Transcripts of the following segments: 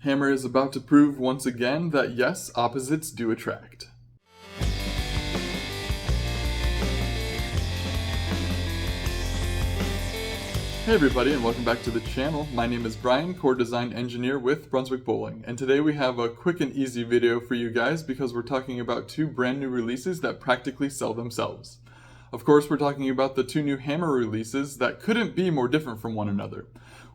Hammer is about to prove once again that yes, opposites do attract. Hey everybody, and welcome back to the channel. My name is Brian, core design engineer with Brunswick Bowling, and today we have a quick and easy video for you guys because we're talking about two brand new releases that practically sell themselves. Of course, we're talking about the two new Hammer releases that couldn't be more different from one another.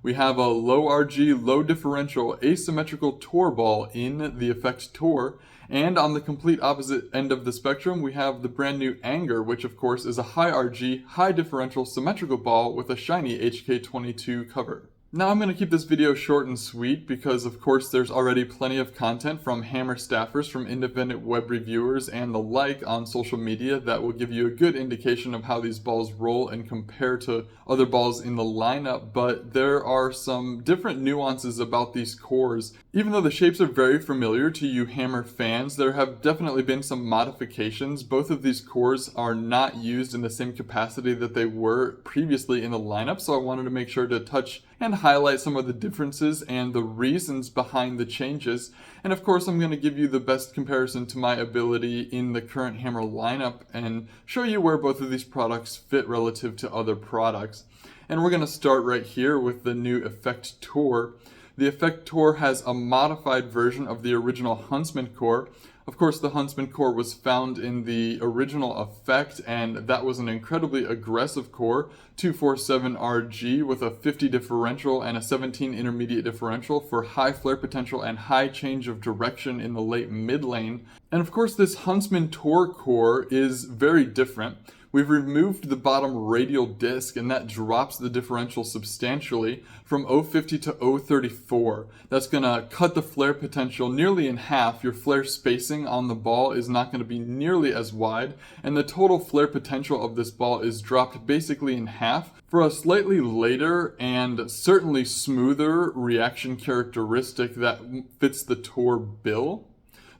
We have a low RG, low differential, asymmetrical tour ball in the Effect Tour, and on the complete opposite end of the spectrum, we have the brand new Anger, which of course is a high RG, high differential symmetrical ball with a shiny HK22 cover. Now I'm going to keep this video short and sweet because of course there's already plenty of content from Hammer staffers, from independent web reviewers and the like on social media that will give you a good indication of how these balls roll and compare to other balls in the lineup, but there are some different nuances about these cores. Even though the shapes are very familiar to you Hammer fans, there have definitely been some modifications. Both of these cores are not used in the same capacity that they were previously in the lineup, so I wanted to make sure to touch and highlight some of the differences and the reasons behind the changes. And of course I'm going to give you the best comparison to my ability in the current Hammer lineup and show you where both of these products fit relative to other products. And we're going to start right here with the new Effect Tour. The Effect Tour has a modified version of the original Huntsman core. Of course, the Huntsman core was found in the original Effect, and that was an incredibly aggressive core, 247 RG with a 50 differential and a 17 intermediate differential for high flare potential and high change of direction in the late mid lane. And of course, this Huntsman Tour core is very different. We've removed the bottom radial disc, and that drops the differential substantially from 050 to 034. That's going to cut the flare potential nearly in half. Your flare spacing on the ball is not going to be nearly as wide, and the total flare potential of this ball is dropped basically in half for a slightly later and certainly smoother reaction characteristic that fits the Tour bill.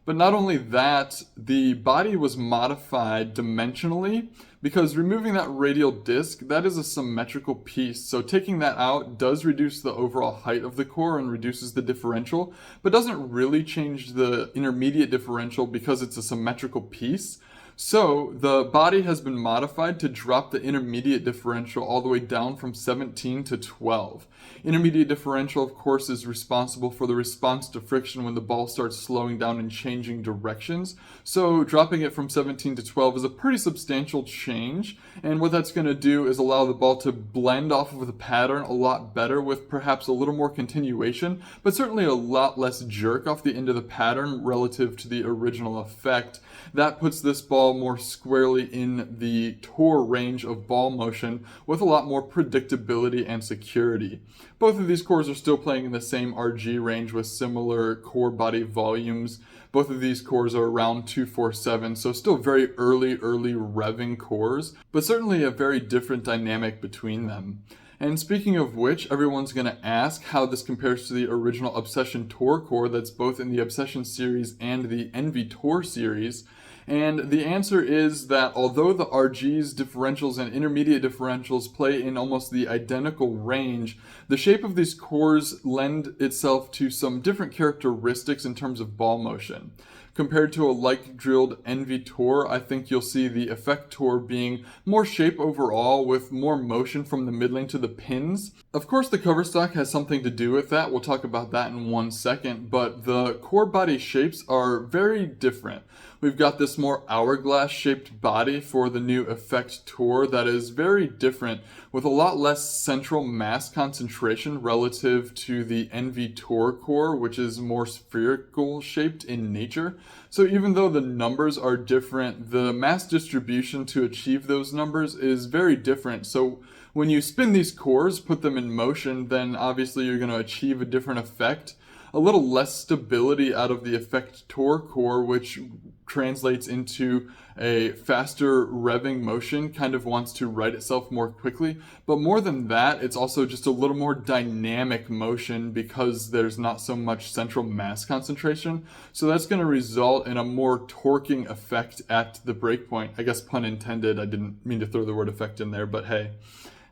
But not only that, the body was modified dimensionally because removing that radial disc, that is a symmetrical piece. So taking that out does reduce the overall height of the core and reduces the differential, but doesn't really change the intermediate differential because it's a symmetrical piece. So the body has been modified to drop the intermediate differential all the way down from 17 to 12. Intermediate differential, of course, is responsible for the response to friction when the ball starts slowing down and changing directions. So dropping it from 17 to 12 is a pretty substantial change, and what that's going to do is allow the ball to blend off of the pattern a lot better with perhaps a little more continuation, but certainly a lot less jerk off the end of the pattern relative to the original Effect. That puts this ball more squarely in the Tour range of ball motion with a lot more predictability and security. Both of these cores are still playing in the same RG range with similar core body volumes. Both of these cores are around 247, so still very early revving cores, but certainly a very different dynamic between them. And speaking of which, everyone's going to ask how this compares to the original Obsession Tour core that's both in the Obsession series and the Envy Tour series. And the answer is that although the RGs, differentials, and intermediate differentials play in almost the identical range, the shape of these cores lend itself to some different characteristics in terms of ball motion. Compared to a like-drilled Envy Tour, I think you'll see the Effect Tour being more shape overall with more motion from the mid lane to the pins. Of course, the cover stock has something to do with that. We'll talk about that in 1 second, but the core body shapes are very different. We've got this more hourglass-shaped body for the new Effect Tour that is very different, with a lot less central mass concentration relative to the Envy Tour core, which is more spherical-shaped in nature. So even though the numbers are different, the mass distribution to achieve those numbers is very different. So when you spin these cores, put them in motion, then obviously you're going to achieve a different effect. A little less stability out of the Effect Tour core, which translates into a faster revving motion, kind of wants to right itself more quickly. But more than that, it's also just a little more dynamic motion because there's not so much central mass concentration. So that's going to result in a more torquing effect at the breakpoint. I guess pun intended, I didn't mean to throw the word effect in there, but hey.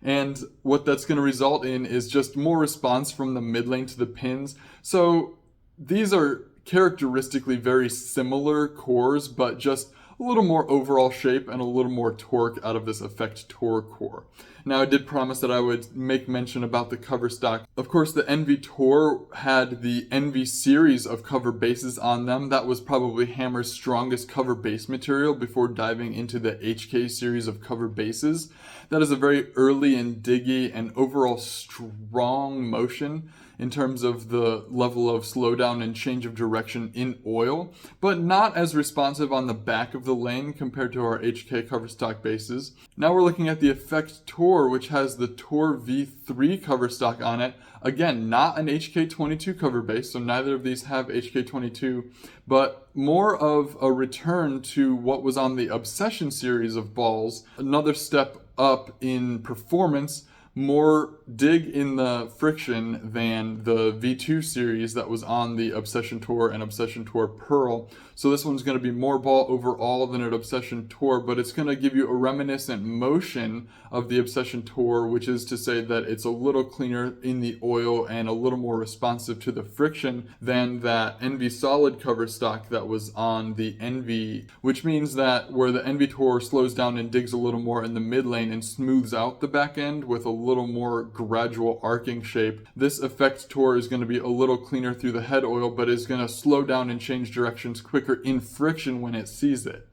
And what that's going to result in is just more response from the mid lane to the pins. So these are characteristically very similar cores, but just a little more overall shape and a little more torque out of this Effect Tour core. Now, I did promise that I would make mention about the cover stock. Of course, the Envy Tour had the Envy series of cover bases on them. That was probably Hammer's strongest cover base material before diving into the HK series of cover bases. That is a very early and diggy and overall strong motion in terms of the level of slowdown and change of direction in oil, but not as responsive on the back of the lane compared to our HK cover stock bases. Now we're looking at the Effect Tour, which has the Tour V3 cover stock on it. Again, not an HK22 cover base, so neither of these have HK22, but more of a return to what was on the Obsession series of balls. Another step up in performance, more dig in the friction than the V2 series that was on the Obsession Tour and Obsession Tour Pearl. So this one's going to be more ball overall than an Obsession Tour, but it's going to give you a reminiscent motion of the Obsession Tour, which is to say that it's a little cleaner in the oil and a little more responsive to the friction than that Envy Solid cover stock that was on the Envy, which means that where the Envy Tour slows down and digs a little more in the mid lane and smooths out the back end with a little more gradual arcing shape, this Effect Tour is going to be a little cleaner through the head oil, but is going to slow down and change directions quicker in friction when it sees it.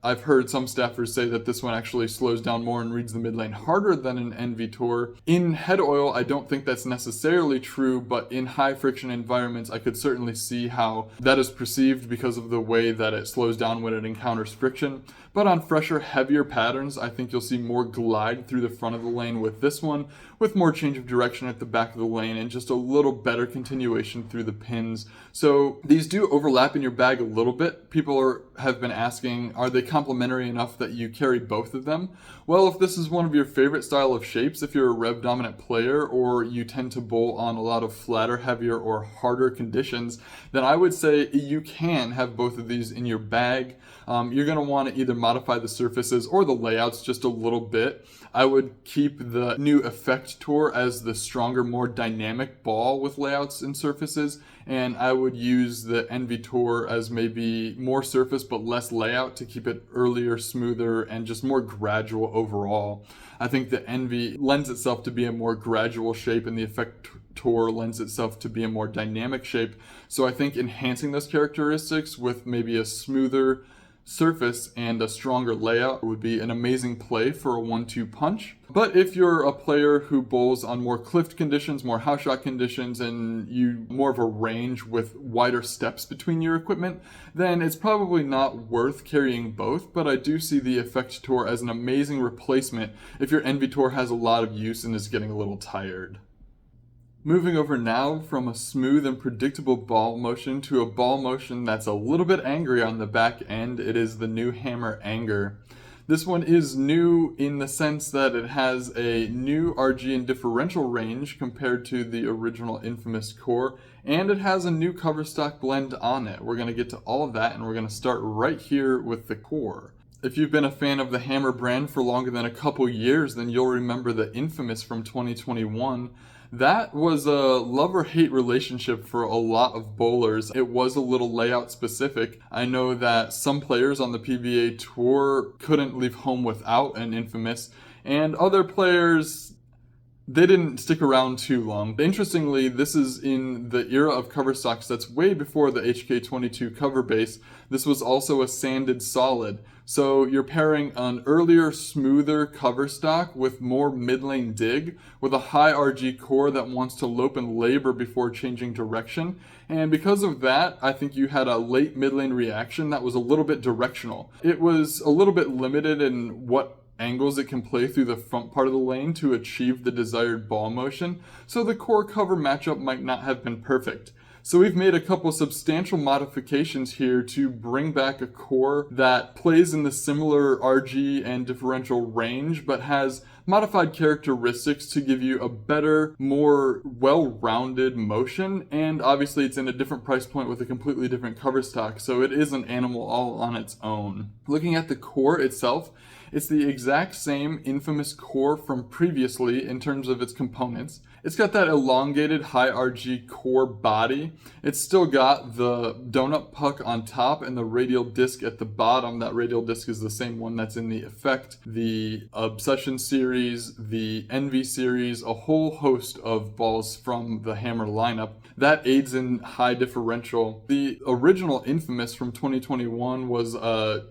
I've heard some staffers say that this one actually slows down more and reads the mid lane harder than an Envy Tour. In head oil, I don't think that's necessarily true, but in high friction environments, I could certainly see how that is perceived because of the way that it slows down when it encounters friction. But on fresher, heavier patterns, I think you'll see more glide through the front of the lane with this one, with more change of direction at the back of the lane and just a little better continuation through the pins. So these do overlap in your bag a little bit. People have been asking, are they complementary enough that you carry both of them? Well, if this is one of your favorite style of shapes, if you're a rev dominant player or you tend to bowl on a lot of flatter, heavier, or harder conditions, then I would say you can have both of these in your bag. You're going to want to either modify the surfaces or the layouts just a little bit. I would keep the new Effect Tour as the stronger, more dynamic ball with layouts and surfaces, and I would use the Envy Tour as maybe more surface but less layout to keep it earlier, smoother, and just more gradual overall. I think the Envy lends itself to be a more gradual shape, and the Effect Tour lends itself to be a more dynamic shape. So I think enhancing those characteristics with maybe a smoother surface and a stronger layout would be an amazing play for a 1-2 punch. But if you're a player who bowls on more cliffed conditions, more house shot conditions, and you more of a range with wider steps between your equipment, then it's probably not worth carrying both. But I do see the Effect Tour as an amazing replacement if your Envy Tour has a lot of use and is getting a little tired. Moving over now from a smooth and predictable ball motion to a ball motion that's a little bit angry on the back end, it is the new Hammer Anger. This one is new in the sense that it has a new RG and differential range compared to the original Infamous core, and it has a new cover stock blend on it. We're going to get to all of that, and we're going to start right here with the core. If you've been a fan of the Hammer brand for longer than a couple years, then you'll remember the Infamous from 2021. That was a love or hate relationship for a lot of bowlers. It was a little layout specific. I know that some players on the PBA Tour couldn't leave home without an Infamous, and other players, they didn't stick around too long. Interestingly, this is in the era of cover stocks that's way before the HK22 cover base. This was also a sanded solid. So you're pairing an earlier, smoother cover stock with more mid-lane dig with a high RG core that wants to lope and labor before changing direction. And because of that, I think you had a late mid-lane reaction that was a little bit directional. It was a little bit limited in what angles it can play through the front part of the lane to achieve the desired ball motion, so the core cover matchup might not have been perfect. So we've made a couple substantial modifications here to bring back a core that plays in the similar RG and differential range, but has modified characteristics to give you a better, more well-rounded motion, and obviously it's in a different price point with a completely different cover stock, so it is an animal all on its own. Looking at the core itself, it's the exact same Infamous core from previously in terms of its components. It's got that elongated high RG core body. It's still got the donut puck on top and the radial disc at the bottom. That radial disc is the same one that's in the Effect, the Obsession series, the Envy series, a whole host of balls from the Hammer lineup. That aids in high differential. The original Infamous from 2021 was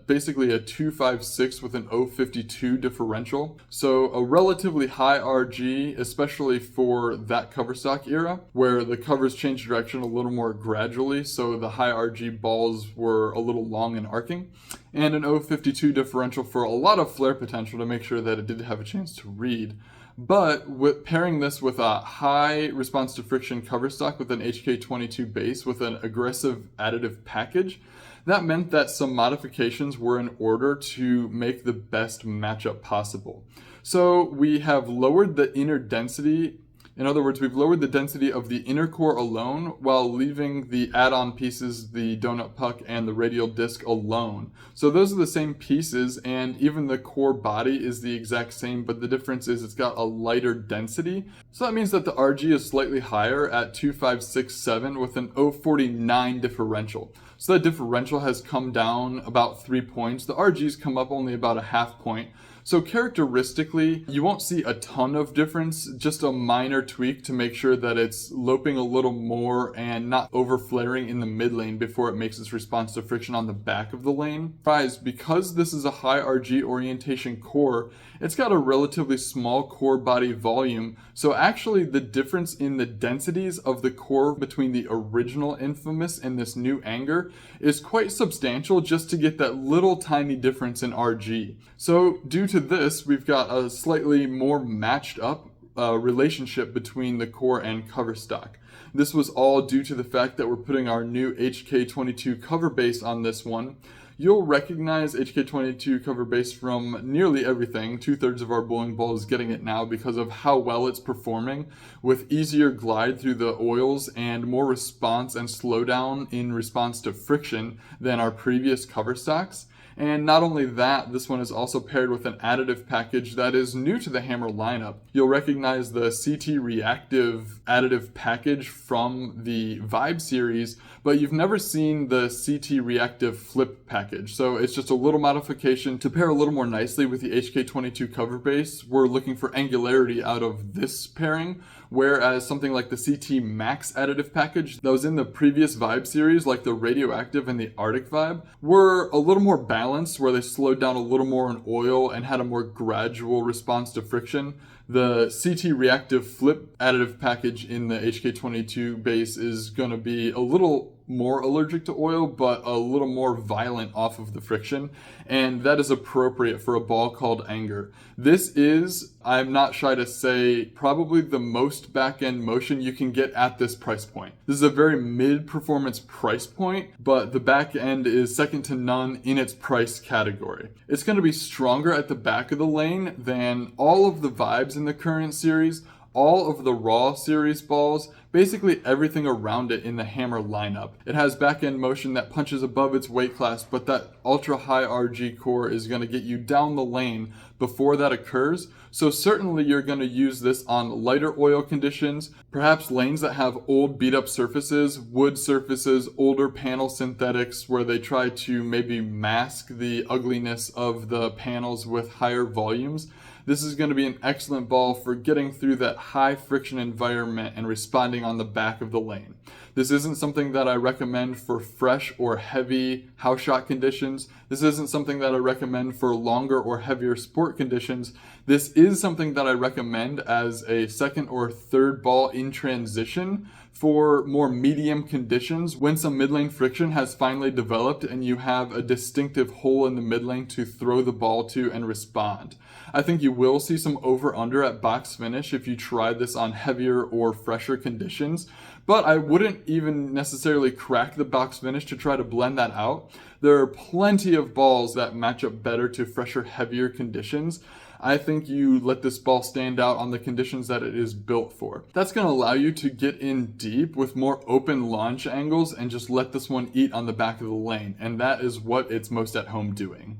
basically a 256 with an 052 differential. So a relatively high RG, especially for that cover stock era, where the covers changed direction a little more gradually, so the high RG balls were a little long and arcing, and an 052 differential for a lot of flare potential to make sure that it did have a chance to read. But with pairing this with a high response to friction cover stock with an HK22 base with an aggressive additive package, that meant that some modifications were in order to make the best matchup possible. So we have lowered the inner density. In other words, we've lowered the density of the inner core alone while leaving the add-on pieces, the donut puck and the radial disc alone. So those are the same pieces, and even the core body is the exact same, but the difference is it's got a lighter density. So that means that the RG is slightly higher at 2567 with an 049 differential. So that differential has come down about 3 points. The RG's come up only about a half point. So characteristically, you won't see a ton of difference, just a minor tweak to make sure that it's loping a little more and not over flaring in the mid lane before it makes its response to friction on the back of the lane. Because this is a high RG orientation core, it's got a relatively small core body volume, so actually the difference in the densities of the core between the original Infamous and this new Anger is quite substantial just to get that little tiny difference in RG. So due to this, we've got a slightly more matched up relationship between the core and cover stock. This was all due to the fact that we're putting our new HK22 cover base on this one. You'll recognize HK22 cover base from nearly everything. 2/3 of our bowling ball is getting it now because of how well it's performing, with easier glide through the oils and more response and slowdown in response to friction than our previous cover stocks. And not only that, this one is also paired with an additive package that is new to the Hammer lineup. You'll recognize the CT Reactive additive package from the Vibe series, but you've never seen the CT Reactive flip package. So it's just a little modification to pair a little more nicely with the HK22 cover base. We're looking for angularity out of this pairing, whereas something like the CT Max additive package that was in the previous Vibe series, like the Radioactive and the Arctic Vibe, were a little more balanced, where they slowed down a little more in oil and had a more gradual response to friction. The CT Reactive Flip additive package in the HK22 base is going to be a little more allergic to oil, but a little more violent off of the friction, and that is appropriate for a ball called Anger. This is, I'm not shy to say, probably the most back-end motion you can get at this price point. This is a very mid-performance price point, but the back end is second to none in its price category. It's going to be stronger at the back of the lane than all of the Vibes in the current series, all of the Raw series balls, basically everything around it in the Hammer lineup. It has back-end motion that punches above its weight class, but that ultra high RG core is going to get you down the lane before that occurs. So certainly you're going to use this on lighter oil conditions, perhaps lanes that have old beat up surfaces, wood surfaces, older panel synthetics where they try to maybe mask the ugliness of the panels with higher volumes. This is going to be an excellent ball for getting through that high friction environment and responding on the back of the lane. This isn't something that I recommend for fresh or heavy house shot conditions. This isn't something that I recommend for longer or heavier sport conditions. This is something that I recommend as a second or third ball in transition for more medium conditions when some mid lane friction has finally developed and you have a distinctive hole in the mid lane to throw the ball to and respond. I think you will see some over-under at box finish if you try this on heavier or fresher conditions, but I wouldn't even necessarily crack the box finish to try to blend that out. There are plenty of balls that match up better to fresher, heavier conditions. I think you let this ball stand out on the conditions that it is built for. That's going to allow you to get in deep with more open launch angles and just let this one eat on the back of the lane, and that is what it's most at home doing.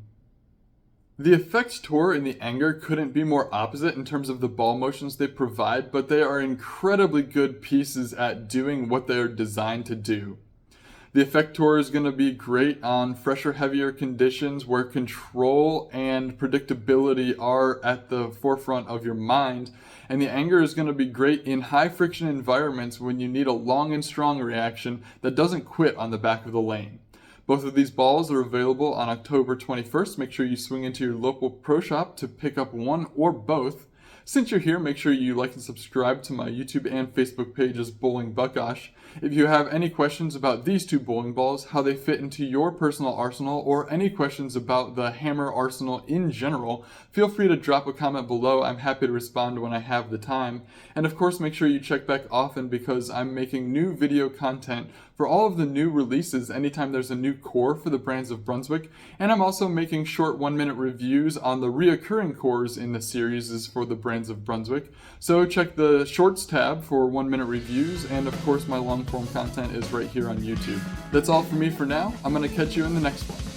The effect tour and the anger couldn't be more opposite in terms of the ball motions they provide, but they are incredibly good pieces at doing what they are designed to do. The effector is going to be great on fresher, heavier conditions where control and predictability are at the forefront of your mind. And the anger is going to be great in high friction environments when you need a long and strong reaction that doesn't quit on the back of the lane. Both of these balls are available on October 21st. Make sure you swing into your local pro shop to pick up one or both. Since you're here, make sure you like and subscribe to my YouTube and Facebook pages, Bowling Buckosh. If you have any questions about these two bowling balls, how they fit into your personal arsenal, or any questions about the hammer arsenal in general, feel free to drop a comment below. I'm happy to respond when I have the time. And of course, make sure you check back often because I'm making new video content for all of the new releases anytime there's a new core for the brands of Brunswick. And I'm also making short 1-minute reviews on the reoccurring cores in the series for the brands of Brunswick. So check the shorts tab for 1-minute reviews, and of course my long form content is right here on YouTube. That's all for me for now. I'm going to catch you in the next one.